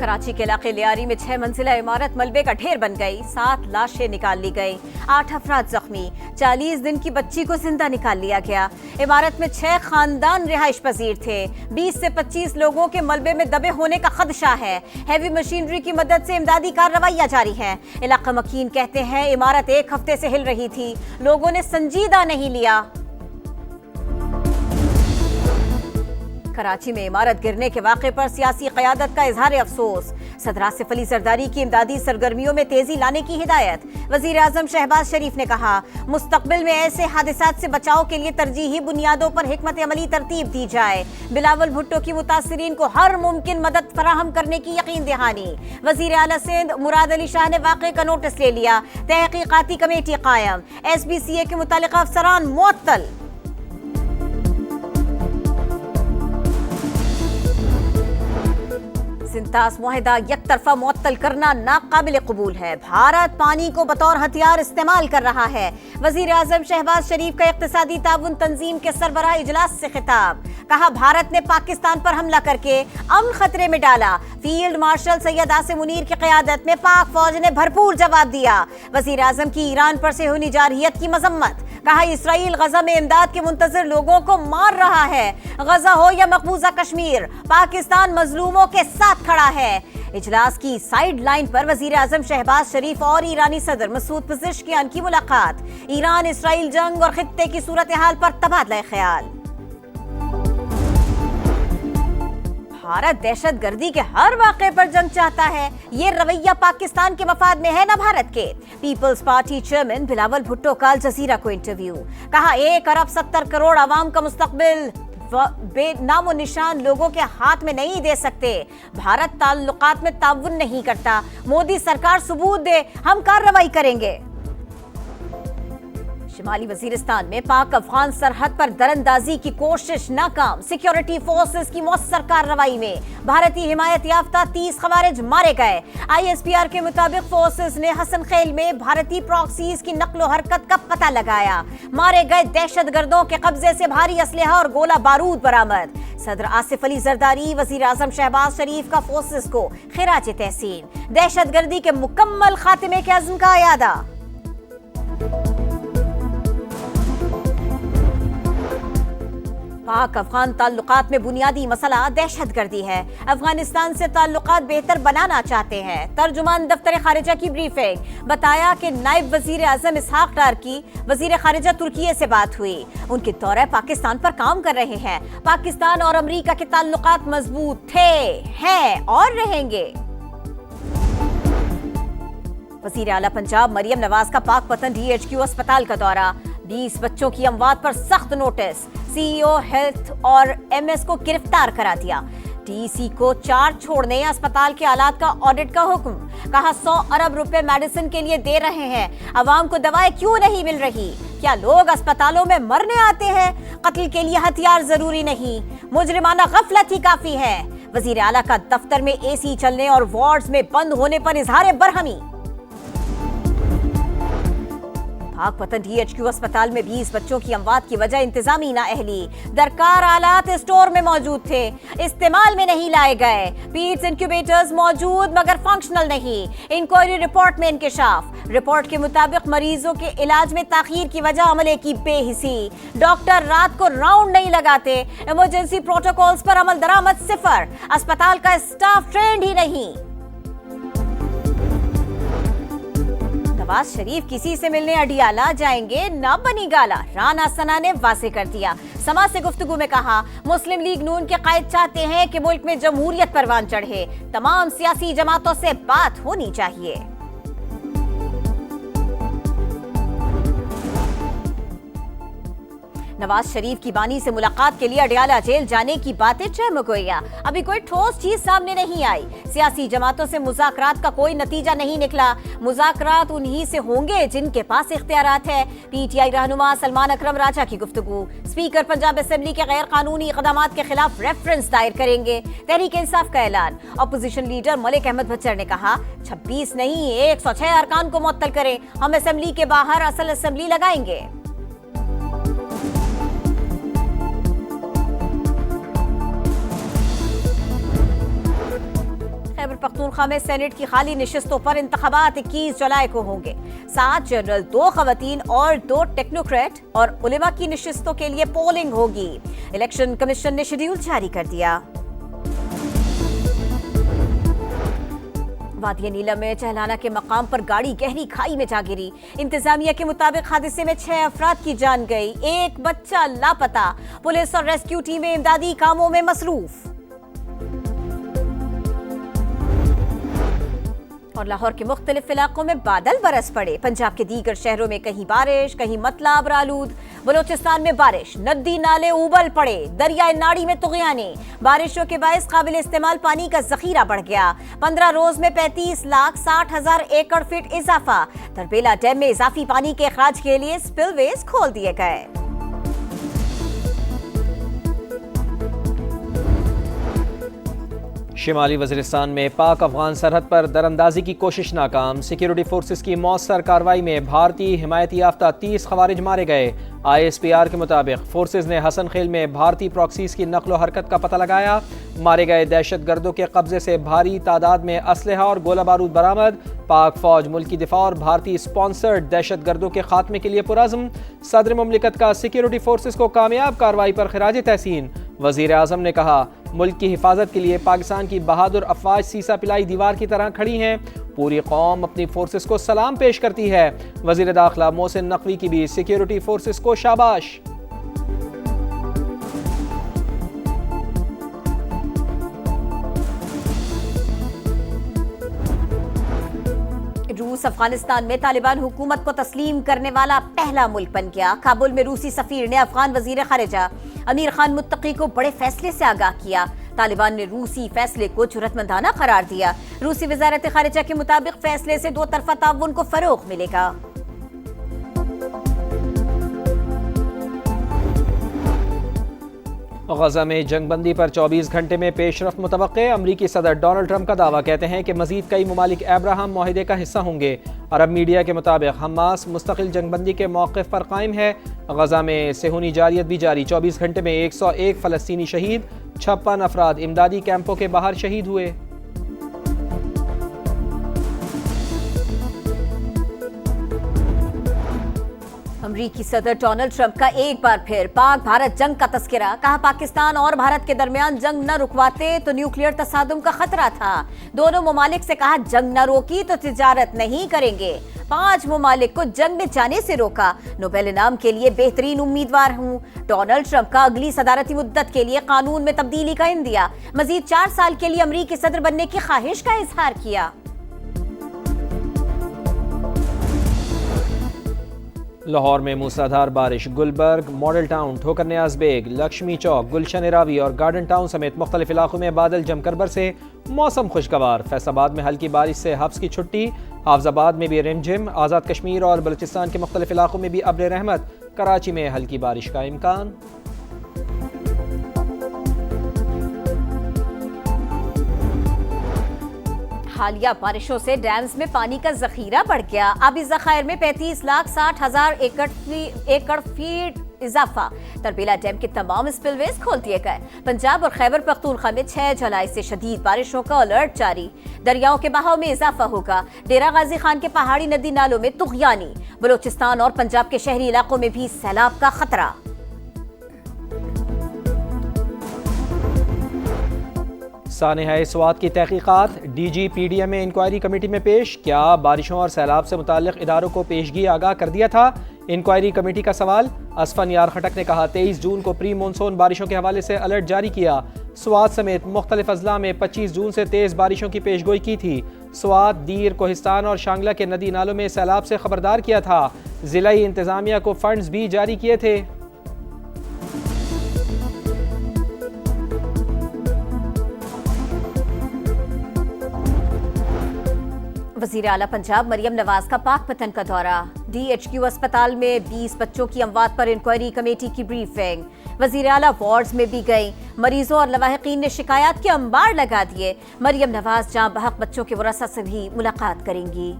कराची के इलाके लियारी में 6 मंजिला इमारत मलबे का ढेर बन गई। 7 लाशें निकाल ली गई, 8 अफराद जख्मी। 40 दिन की बच्ची को जिंदा निकाल लिया गया। इमारत में 6 खानदान रिहाइश पजीर थे। 20 से 25 लोगों के मलबे में दबे होने का खदशा है। हैवी मशीनरी की मदद से इमदादी कार्रवाइयां जारी हैं। इलाका मकीन कहते हैं इमारत 1 हफ्ते से हिल रही थी, लोगों ने संजीदा नहीं लिया। कराची में इमारत गिरने के वाक़े पर सियासी क़यादत का इजहार अफसोस। सदर आसिफ अली जरदारी की इमदादी सरगर्मियों में तेजी लाने की हिदायत। वज़ीर आज़म शहबाज शरीफ ने कहा मुस्तक़बिल में ऐसे हादिसात से बचाव के लिए तरजीही बुनियादों पर हिकमत अमली तरतीब दी जाए। बिलावल भुट्टो की मुतासिरीन को हर मुमकिन मदद फराहम करने की यकीन दहानी। वज़ीर आला सिंध मुराद अली शाह ने वाक़े का नोटिस ले लिया। तहक़ीक़ाती कमेटी कायम। SBCA के मुतालिका अफसरान मुअत्तल। सिंतास मुआहिदा यकतरफा मुअत्तल करना नाकाबिल कबूल है। भारत पानी को बतौर हथियार इस्तेमाल कर रहा है। वज़ीर आज़म शहबाज शरीफ का इक़्तिसादी ताउन तंजीम के सरबराह इजलास से खिताब। कहा भारत ने पाकिस्तान पर हमला करके अमन खतरे में डाला। फील्ड मार्शल सैयद आसिम मुनीर की क़यादत में पाक फौज ने भरपूर जवाब दिया। वज़ीर आज़म की ईरान पर से होनी जारहियत की मजम्मत। कहा इसराइल गजा में इमदाद के मुंतज़िर लोगों को मार रहा है। गजा हो या मकबूजा कश्मीर, पाकिस्तान मजलूमों के साथ खड़ा है। इजलास की साइड लाइन पर वज़ीर आज़म शहबाज शरीफ और ईरानी सदर मसूद पेज़ेश्कियान की मुलाकात। ईरान इसराइल जंग और खित्ते की सूरत हाल पर तबादला ख्याल। भारत दहशतगर्दी के हर वाक़े पर जंग चाहता है। ये रवैया पाकिस्तान के मफाद में है न भारत के। Peoples Party chairman Bilawal Bhutto का अल जज़ीरा को इंटरव्यू। कहा 1 अरब 70 करोड़ आवाम का मुस्तकबिल बेनामो निशान लोगों के हाथ में नहीं दे सकते। भारत ताल्लुकात में ताउन नहीं करता। मोदी सरकार सबूत दे, हम कार्रवाई करेंगे। शिमाली वजीरिस्तान में पाक अफगान सरहद पर दरअंदाजी की कोशिश नाकाम। सिक्योरिटी फोर्सेस की मौसर कार्रवाई में भारतीय हिमायत याफ्ता 30 खवारिज मारे गए। ISPR के मुताबिक फोर्सेस ने हसन खेल में भारतीय प्रॉक्सीज की नक्लो हरकत का पता लगाया। मारे गए दहशतगर्दों के कब्जे से भारी असलहा और गोला बारूद बरामद। सदर आसिफ अली जरदारी वज़ीर आज़म शहबाज शरीफ का फोर्सेस को खिराज तहसीन। दहशतगर्दी के मुकम्मल खात्मे के अज़्म का यादा। पाक अफगान ताल्लुकात में बुनियादी मसला दहशतगर्दी है। अफगानिस्तान से ताल्लुकात बेहतर बनाना चाहते हैं। तर्जुमान दफ्तर खारिजा की ब्रीफिंग। बताया कि नायब वजीर आजम इसहाक डार की वजीर खारिजा तुर्की से बात हुई। उनके दौरे पाकिस्तान पर काम कर रहे हैं। पाकिस्तान और अमरीका के ताल्लुकात मजबूत थे, हैं और रहेंगे। वजीर आला पंजाब मरियम नवाज का पाक पतन DHQ अस्पताल का दौरा। 20 बच्चों की अमवात पर सख्त नोटिस। CEO हेल्थ और MS को गिरफ्तार करा दिया। DC को चार्ज छोड़ने अस्पताल के हालात का ऑडिट का हुक्म। कहा 100 अरब रुपए मेडिसिन के लिए दे रहे हैं, अवाम को दवाएं क्यों नहीं मिल रही? क्या लोग अस्पतालों में मरने आते हैं? कत्ल के लिए हथियार जरूरी नहीं, मुजरिमाना गफलत ही काफी है। वजीर आला का दफ्तर में AC चलने और वार्ड्स में बंद होने पर इजहार बरहमी। पाक पतन DHQ अस्पताल में 20 बच्चों की अमवात की वजह इंतजामी नाअहली। दरकार आलात स्टोर में मौजूद थे, इस्तेमाल में नहीं लाए गए। पीड्स इंक्यूबेटर्स मौजूद मगर फंक्शनल नहीं। इंक्वायरी रिपोर्ट में इंकिशाफ। रिपोर्ट के मुताबिक मरीजों के इलाज में ताखीर की वजह अमले की बेहिसी। डॉक्टर रात को राउंड नहीं लगाते। इमरजेंसी प्रोटोकॉल्स पर अमल दरामद 0। अस्पताल का स्टाफ ट्रेंड ही नहीं। नवाज शरीफ किसी से मिलने अडियाला जाएंगे, ना बनी गाला। राना सना ने वाज़ेह कर दिया। समा से गुफ्तगू में कहा मुस्लिम लीग नून के कायद चाहते हैं कि मुल्क में जमहूरियत परवान चढ़े। तमाम सियासी जमातों से बात होनी चाहिए। नवाज शरीफ की बानी से मुलाकात के लिए अडियाला जेल जाने की बातें चरमगोया। अभी कोई ठोस चीज सामने नहीं आई। सियासी जमातों से मुज़ाकरात का कोई नतीजा नहीं निकला। मुज़ाकरात उन्हीं से होंगे जिनके पास इख्तियारात है। PTI रहनुमा सलमान अकरम राजा की गुफ्तगू। स्पीकर पंजाब असेंबली के गैर कानूनी इक़दामात के खिलाफ रेफरेंस दायर करेंगे। तहरीक इंसाफ का ऐलान। अपोजिशन लीडर मलिक अहमद भच्चर ने कहा 26 नहीं 106 अरकान को मुअत्तल करें, हम असेंबली के बाहर असल असेंबली लगाएंगे। खैबर पख्तूनख्वा में सेनेट की खाली नशिस्तों पर इंतखाबात 21 जुलाई को होंगे। 7 जनरल, 2 खवातीन और 2 टेक्नोक्रेट और उलेमा की नशिस्तों के लिए पोलिंग होगी। इलेक्शन कमीशन ने शेड्यूल जारी कर दिया। वादिया नीलम में चहलाना के मकाम पर गाड़ी गहरी खाई में जा गिरी। इंतजामिया के मुताबिक हादसे में 6 अफराद की जान गई, 1 बच्चा लापता। पुलिस और रेस्क्यू टीमें इमदादी कामों में मसरूफ। और लाहौर के मुख्तलिफ इलाकों में बादल बरस पड़े। पंजाब के दीगर शहरों में कहीं बारिश, कहीं मतला आबरालूद। बलोचिस्तान में बारिश, नदी नाले उबल पड़े, दरियाए नाड़ी में तुग़यानी। बारिशों के बायस काबिल इस्तेमाल पानी का जखीरा बढ़ गया। 15 रोज में 35,60,000 एकड़ फीट इजाफा। तरबेला डैम में इजाफी पानी के अखराज के लिए स्पिलवेज खोल दिए गए। शिमाली वज़ीरिस्तान में पाक अफगान सरहद पर दरअंदाजी की कोशिश नाकाम। सिक्योरिटी फोर्सेस की मौसर कार्रवाई में भारतीय हिमायती याफ्ता 30 खवारिज मारे गए। ISPR के मुताबिक फोर्सेस ने हसन खेल में भारतीय प्रॉक्सीज की नकलो हरकत का पता लगाया। मारे गए दहशत गर्दों के कब्जे से भारी तादाद में असलहा और गोला बारूद बरामद। पाक फौज मुल्की दिफा और भारतीय स्पॉन्सर्ड दहशत गर्दों के खात्मे के लिए पुरज़्म। सदर मुमलिकत का सिक्योरिटी फोर्सेस को कामयाब कार्रवाई पर खिराज तहसीन। वज़ीर आज़म ने कहा, मुल्क की हिफाजत के लिए पाकिस्तान की बहादुर अफवाज सीसा पिलाई दीवार की तरह खड़ी हैं। पूरी कौम अपनी फोर्सेस को सलाम पेश करती है। वज़ीर दाखिला मोहसिन नकवी की भी सिक्योरिटी फोर्सेस को शाबाश। रूस अफगानिस्तान में तालिबान हुकूमत को तस्लीम करने वाला पहला मुल्क बन गया। काबुल में रूसी सफीर ने अफगान वजीर खारिजा अमीर खान मुत्तकी को बड़े फैसले से आगाह किया। तालिबान ने रूसी फैसले को जुर्रतमंदाना करार दिया। रूसी वजारत खारिजा के मुताबिक फैसले से 2 तरफा ताउन को फरोग मिलेगा। गजा में जंगबंदी पर 24 घंटे में पेशरफ मुतवक्के। अमरीकी सदर डोनाल्ड ट्रंप का दावा, कहते हैं कि मजीद कई ममालिक अब्राहम माहिदे का हिस्सा होंगे। अरब मीडिया के मुताबिक हमास मुस्तकिल जंगबंदी के मौक़िफ़ पर कायम है। गजा में सेहूनी जारियत भी जारी। 24 घंटे में 101 फ़लस्तीनी शहीद, 56 अफराद इमदादी कैंपों के बाहर शहीद हुए। अमरीकी सदर डोनाल्ड ट्रंप का एक बार फिर पाक भारत जंग का तस्करा। कहा, पाकिस्तान और भारत के दरमियान जंग न रुकवाते तो न्यूक्लियर तसादुम का खतरा था। दोनों ममालिक से कहा, जंग न रोकी तो तिजारत नहीं करेंगे। 5 ममालिक को जंग में जाने से रोका। नोबेल इनाम के लिए बेहतरीन उम्मीदवार हूँ। डोनाल्ड ट्रंप का अगली सदारती मुद्दत के लिए कानून में तब्दीली का इंदिया। मजीद 4 साल के लिए अमरीकी सदर बनने की ख्वाहिश का इजहार किया। लाहौर में मूसलाधार बारिश। गुलबर्ग, मॉडल टाउन, ठोकर नियाज बेग, लक्ष्मी चौक, गुलशन इरावी और गार्डन टाउन समेत मुख्तलिफ इलाकों में बादल जमकर बरसे। मौसम खुशगवार। फैसलाबाद में हल्की बारिश से हफ्स की छुट्टी। हाफजाबाद में भी रिमझिम। आज़ाद कश्मीर और बलूचिस्तान के मुख्तलिफ इलाकों में भी अब्र रहमत। कराची में हल्की बारिश का इम्कान। हालिया बारिशों से डैम्स में पानी का जखीरा बढ़ गया। आबी जखायर में 35,60,000 एकड़ फीट इजाफा। तरबेला डैम के तमाम स्पिलवेज खोल दिए गए। पंजाब और खैबर पख्तूनख्वा में 6 जुलाई से शदीद बारिशों का अलर्ट जारी। दरियाओं के बहाव में इजाफा होगा। डेरा गाजी खान के पहाड़ी नदी नालों में तुग़यानी। बलोचिस्तान और पंजाब के शहरी इलाकों में भी सैलाब का खतरा। सानेहाए स्वात की तहकीकात। DG-PDM में इंक्वायरी कमेटी में पेश। क्या बारिशों और सैलाब से मुताल्लिक़ इदारों को पेशगी आगाह कर दिया था? इंक्वायरी कमेटी का सवाल। असफन यार खटक ने कहा, 23 जून को प्री मानसून बारिशों के हवाले से अलर्ट जारी किया। स्वात समेत मुख्तलिफ अजला में 25 जून से तेज़ बारिशों की पेशगोई की थी। स्वात, दीर, कोहिस्तान और शांगला के नदी नालों में सैलाब से खबरदार किया था। जिलाई इंतजामिया को फंड्स भी जारी किए थे। वज़ीर आला पंजाब मरियम नवाज का पाकपतन का दौरा। DHQ अस्पताल में 20 बच्चों की अमवात पर इंक्वायरी कमेटी की ब्रीफिंग। वज़ीर आला वार्ड्स में भी गई। मरीजों और लवाहिकीन ने शिकायत के अंबार लगा दिए। मरियम नवाज जां बहक बच्चों के वरसा से भी मुलाकात करेंगी।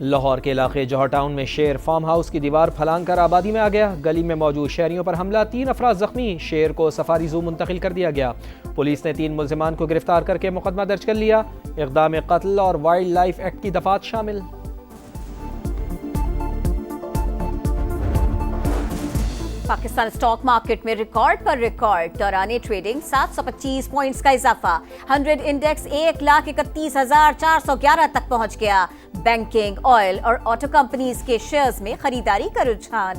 लाहौर के इलाके जौहर टाउन में शेर फार्म हाउस की दीवार फलांग कर आबादी में आ गया। गली में मौजूद शहरियों पर हमला, 3 अफराद जख्मी। शेर को सफारी जू मुंतकिल कर दिया गया। पुलिस ने 3 मुलजिमान को गिरफ्तार करके मुकदमा दर्ज कर लिया। इक़दाम कत्ल और वाइल्ड लाइफ एक्ट की दफात शामिल। पाकिस्तान स्टॉक मार्केट में रिकॉर्ड पर रिकॉर्ड, दौरान ट्रेडिंग 725 पॉइंट्स का इजाफा। 100 इंडेक्स 1,31,411 तक पहुंच गया। बैंकिंग, ऑयल और ऑटो कंपनीज के शेयर्स में खरीदारी का रुझान।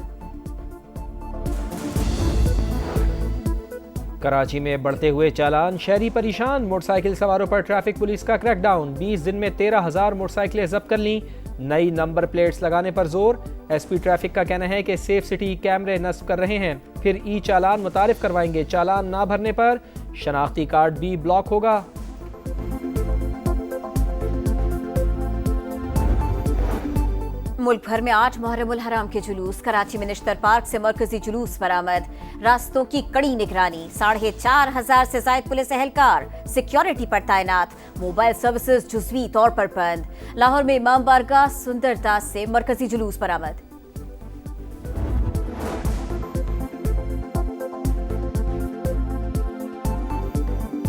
कराची में बढ़ते हुए चालान, शहरी परेशान। मोटरसाइकिल सवारों पर ट्रैफिक पुलिस का क्रैकडाउन, 20 दिन में 13,000 मोटरसाइकिलें जब्त कर लीं। नई नंबर प्लेट्स लगाने पर जोर। एसपी ट्रैफिक का कहना है कि सेफ सिटी कैमरे नस्ब कर रहे हैं, फिर ई चालान मुतारिफ करवाएंगे। चालान ना भरने पर शनाख्ती कार्ड भी ब्लॉक होगा। मुल्क भर में 8 मुहर्रमुल हराम के जुलूस। कराची में निश्तर पार्क से मरकजी जुलूस बरामद। रास्तों की कड़ी निगरानी, 4,500 से जायद पुलिस एहलकार सिक्योरिटी पर तैनात। मोबाइल सर्विसेज जुज़वी तौर पर बंद। लाहौर में इमाम बारगाह सुंदरदास से मरकजी जुलूस बरामद।